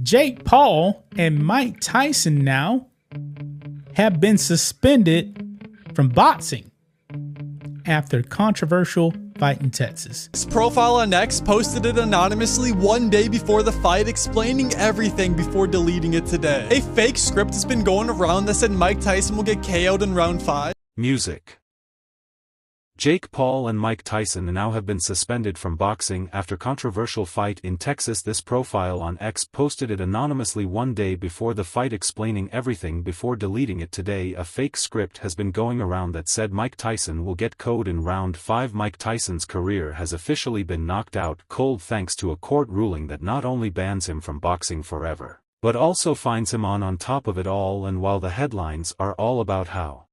Jake Paul and Mike Tyson now have been suspended from boxing after controversial fight in Texas. His profile on X posted it anonymously one day before the fight, explaining everything before deleting it today. A fake script has been going around that said Mike Tyson will get KO'd in round 5. Music. Jake Paul and Mike Tyson now have been suspended from boxing after controversial fight in Texas. This profile on X posted it anonymously one day before the fight, explaining everything before deleting it today. A fake script has been going around that said Mike Tyson will get KO'd in round 5. Mike Tyson's career has officially been knocked out cold thanks to a court ruling that not only bans him from boxing forever, but also fines him on top of it all. And while the headlines are all about how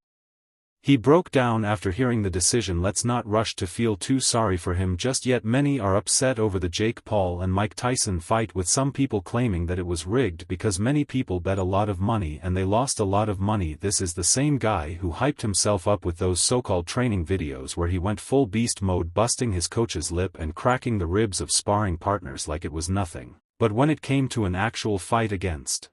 he broke down after hearing the decision, let's not rush to feel too sorry for him just yet. Many are upset over the Jake Paul and Mike Tyson fight, with some people claiming that it was rigged because many people bet a lot of money and they lost a lot of money. This is the same guy who hyped himself up with those so-called training videos where he went full beast mode, busting his coach's lip and cracking the ribs of sparring partners like it was nothing. But when it came to an actual fight against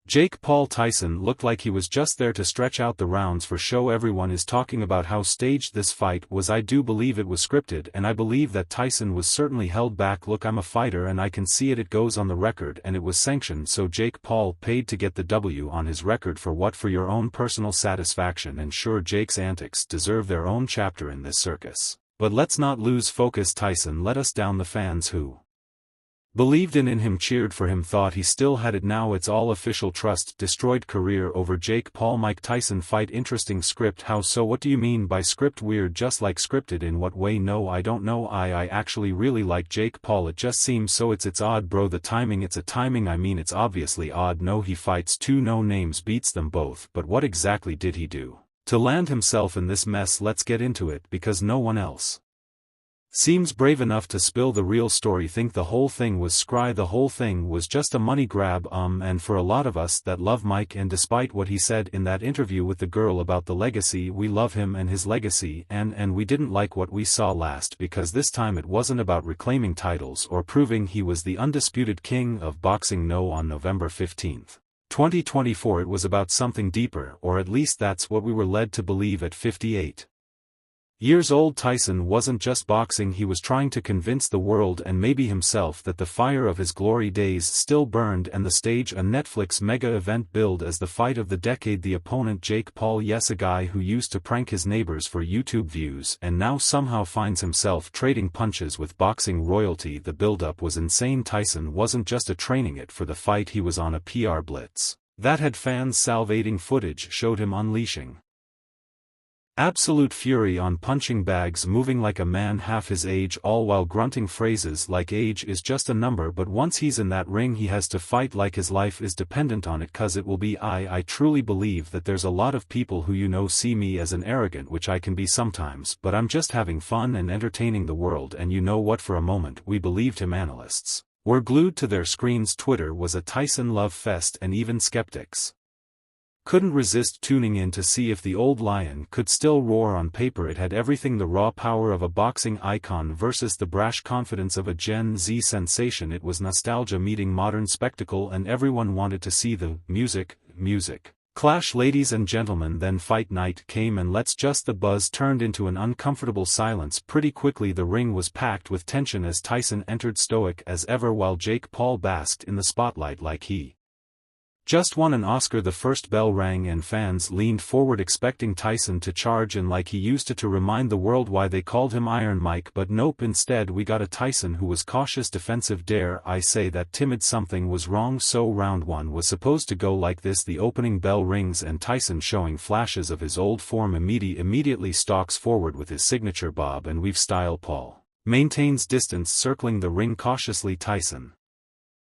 Jake Paul, Tyson looked like he was just there to stretch out the rounds for show. Everyone is talking about how staged this fight was. I do believe it was scripted, and I believe that Tyson was certainly held back. Look, I'm a fighter and I can see it. It goes on the record and it was sanctioned, so Jake Paul paid to get the W on his record. For what? For your own personal satisfaction. And sure, Jake's antics deserve their own chapter in this circus. But let's not lose focus. Tyson let us down. The fans who believed in him, cheered for him, thought he still had it. Now it's all official. Trust destroyed. Career over. Jake Paul Mike Tyson fight. Interesting script. How so? What do you mean by script? Weird. Just like scripted. In what way? No, I don't know. I actually really like Jake Paul. It just seems so. It's odd, bro. The timing. It's a timing. I mean, it's obviously odd. No, he fights two no names, beats them both. But what exactly did he do to land himself in this mess? Let's get into it, because no one else seems brave enough to spill the real story. Think the whole thing was scry. The whole thing was just a money grab. And for a lot of us that love Mike, and despite what he said in that interview with the girl about the legacy, we love him and his legacy, and we didn't like what we saw last, because this time it wasn't about reclaiming titles or proving he was the undisputed king of boxing. No, on November 15th, 2024 it was about something deeper, or at least that's what we were led to believe. At 58 years old, Tyson wasn't just boxing, he was trying to convince the world and maybe himself that the fire of his glory days still burned, and the stage a Netflix mega event billed as the fight of the decade. The opponent Jake Paul, yes, a guy who used to prank his neighbors for YouTube views and now somehow finds himself trading punches with boxing royalty. The build-up was insane. Tyson wasn't just training it for the fight, he was on a PR blitz that had fans salivating. Footage showed him unleashing absolute fury on punching bags, moving like a man half his age, all while grunting phrases like age is just a number. But once he's in that ring, he has to fight like his life is dependent on it, cause it will be. I truly believe that there's a lot of people who see me as an arrogant, which I can be sometimes, but I'm just having fun and entertaining the world. And you know what? For a moment we believed him. Analysts were glued to their screens. Twitter was a Tyson love fest, and even skeptics couldn't resist tuning in to see if the old lion could still roar. On paper it had everything: the raw power of a boxing icon versus the brash confidence of a Gen Z sensation. It was nostalgia meeting modern spectacle, and everyone wanted to see the music clash. Ladies and gentlemen, then fight night came, and the buzz turned into an uncomfortable silence pretty quickly. The ring was packed with tension as Tyson entered, stoic as ever, while Jake Paul basked in the spotlight like he just won an Oscar. The first bell rang and fans leaned forward expecting Tyson to charge in like he used to remind the world why they called him Iron Mike. But nope, instead we got a Tyson who was cautious, defensive. Dare I say that timid. Something was wrong. So round one was supposed to go like this: the opening bell rings and Tyson, showing flashes of his old form, immediately stalks forward with his signature bob and weave style. Paul maintains distance, circling the ring cautiously. Tyson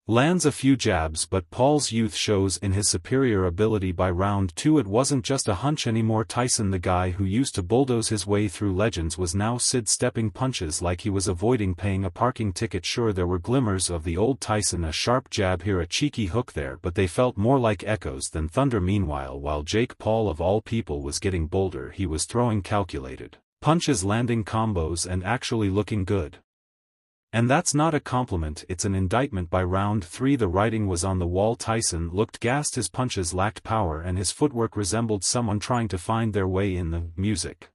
lands a few jabs, but Paul's youth shows in his superior ability. By round two it wasn't just a hunch anymore. Tyson, the guy who used to bulldoze his way through legends, was now sidestepping punches like he was avoiding paying a parking ticket. Sure, there were glimmers of the old Tyson, a sharp jab here, a cheeky hook there, but they felt more like echoes than thunder. Meanwhile, while Jake Paul of all people was getting bolder, he was throwing calculated punches, landing combos, and actually looking good. And that's not a compliment, it's an indictment. By round 3 the writing was on the wall. Tyson looked gassed, his punches lacked power and his footwork resembled someone trying to find their way in the music.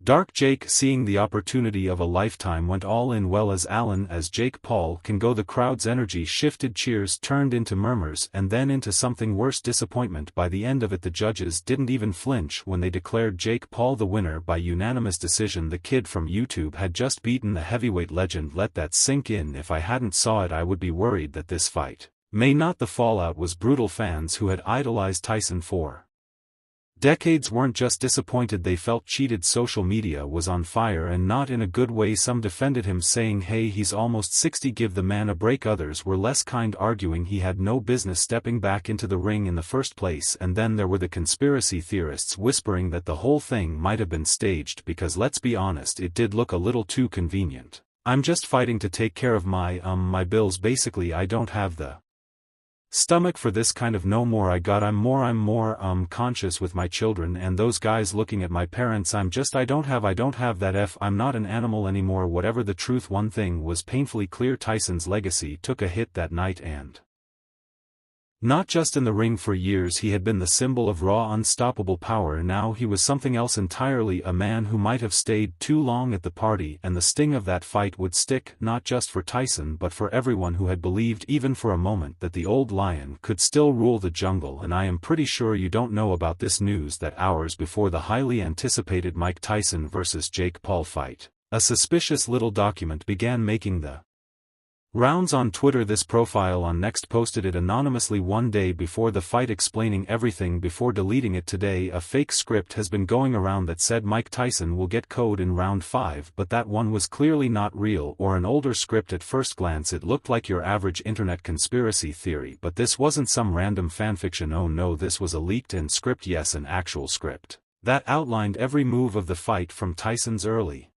Dark Jake, seeing the opportunity of a lifetime, went all in. Well, as Allen as Jake Paul can go. The crowd's energy shifted, cheers turned into murmurs and then into something worse, disappointment. By the end of it the judges didn't even flinch when they declared Jake Paul the winner by unanimous decision. The kid from YouTube had just beaten the heavyweight legend. Let that sink in. If I hadn't saw it I would be worried that this fight may not. The fallout was brutal. Fans who had idolized Tyson for decades weren't just disappointed, they felt cheated. Social media was on fire, and not in a good way. Some defended him, saying, "Hey, he's almost 60, give the man a break." Others were less kind, arguing he had no business stepping back into the ring in the first place. And then there were the conspiracy theorists whispering that the whole thing might have been staged, because let's be honest, it did look a little too convenient. "I'm just fighting to take care of my bills. Basically, I don't have the stomach for this kind of no more. I'm more conscious with my children and those guys looking at my parents. I don't have that. I'm not an animal anymore." Whatever the truth, one thing was painfully clear: Tyson's legacy took a hit that night, and not just in the ring. For years he had been the symbol of raw, unstoppable power. Now he was something else entirely, a man who might have stayed too long at the party, and the sting of that fight would stick, not just for Tyson but for everyone who had believed even for a moment that the old lion could still rule the jungle. And I am pretty sure you don't know about this news, that hours before the highly anticipated Mike Tyson vs. Jake Paul fight, a suspicious little document began making the rounds on Twitter. This profile on Next posted it anonymously one day before the fight, explaining everything before deleting it. Today a fake script has been going around that said Mike Tyson will get KO'd in round 5, but that one was clearly not real, or an older script. At first glance it looked like your average internet conspiracy theory, but this wasn't some random fanfiction. Oh no, this was a leaked-in script. Yes, an actual script that outlined every move of the fight, from Tyson's early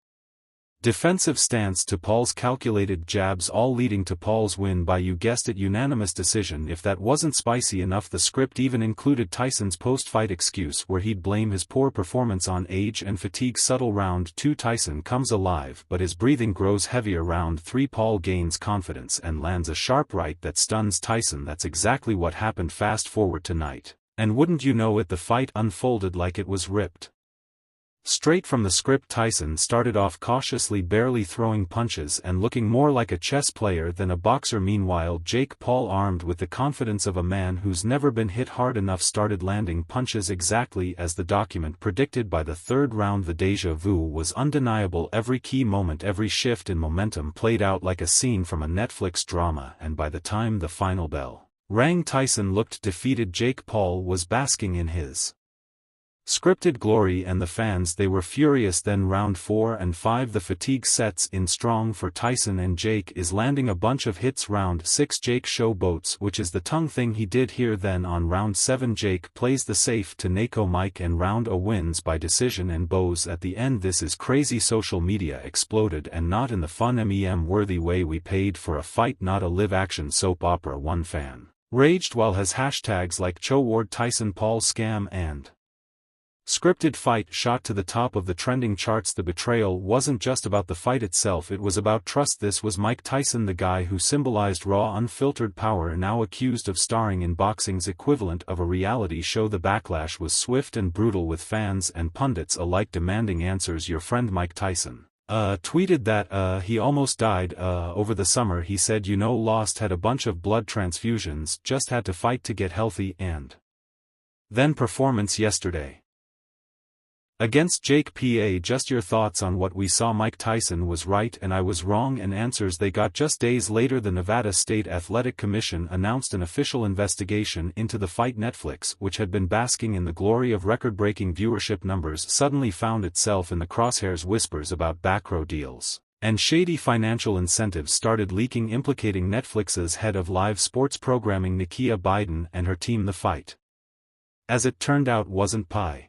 defensive stance to Paul's calculated jabs, all leading to Paul's win by, you guessed it, unanimous decision. If that wasn't spicy enough, the script even included Tyson's post-fight excuse, where he'd blame his poor performance on age and fatigue. Subtle. Round 2 Tyson comes alive, but his breathing grows heavier. Round 3 Paul gains confidence and lands a sharp right that stuns Tyson. That's exactly what happened. Fast forward tonight, and wouldn't you know it, the fight unfolded like it was ripped straight from the script. Tyson started off cautiously, barely throwing punches and looking more like a chess player than a boxer. Meanwhile, Jake Paul, armed with the confidence of a man who's never been hit hard enough, started landing punches exactly as the document predicted. By the third round the déjà vu was undeniable. Every key moment, every shift in momentum played out like a scene from a Netflix drama, and by the time the final bell rang, Tyson looked defeated. Jake Paul was basking in his scripted glory, and the fans, they were furious. Then round 4 and 5 the fatigue sets in strong for Tyson, and Jake is landing a bunch of hits. Round 6 Jake showboats, which is the tongue thing he did here. Then on round 7 Jake plays the safe to Nako Mike, and round 0 wins by decision and bows at the end. This is crazy. Social media exploded, and not in the fun meme-worthy way. We paid for a fight, not a live-action soap opera. One fan raged while his hashtags like Choward Tyson Paul scam and scripted fight shot to the top of the trending charts. The betrayal wasn't just about the fight itself, it was about trust. This was Mike Tyson, the guy who symbolized raw, unfiltered power, now accused of starring in boxing's equivalent of a reality show. The backlash was swift and brutal, with fans and pundits alike demanding answers. Your friend Mike Tyson tweeted that he almost died over the summer. He said, lost, had a bunch of blood transfusions, just had to fight to get healthy, and then performance yesterday against Jake Pa. Just your thoughts on what we saw. Mike Tyson was right and I was wrong, and answers they got. Just days later the Nevada State Athletic Commission announced an official investigation into the fight. Netflix, which had been basking in the glory of record-breaking viewership numbers, suddenly found itself in the crosshairs. Whispers about backrow deals and shady financial incentives started leaking, implicating Netflix's head of live sports programming Nakia Biden and her team. The fight, as it turned out, wasn't pie.